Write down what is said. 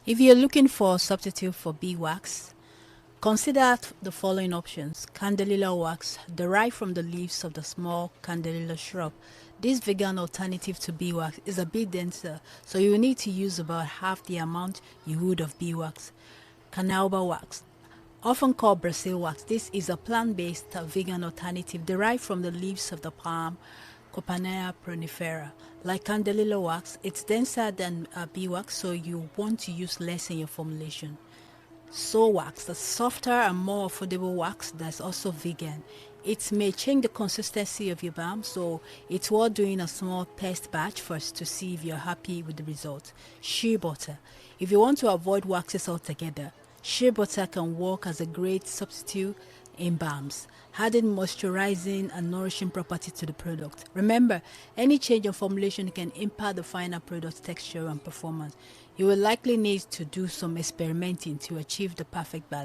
If you're looking for a substitute for beeswax, consider the following options. Candelilla wax, derived from the leaves of the small candelilla shrub. This vegan alternative to beeswax is a bit denser, so you will need to use about half the amount you would of beeswax. Canauba wax, often called Brazil wax. This is a plant-based vegan alternative derived from the leaves of the palm, Copanea pronifera. Like candelilla wax, it's denser than beeswax, so you want to use less in your formulation. Soul wax, the softer and more affordable wax that's also vegan. It may change the consistency of your balm, so it's worth doing a small test batch first to see if you're happy with the result. Shea butter. If you want to avoid waxes altogether, shea butter can work as a great substitute in balms, adding moisturizing and nourishing property to the product. Remember, any change in formulation can impact the final product texture and performance. You will likely need to do some experimenting to achieve the perfect balance.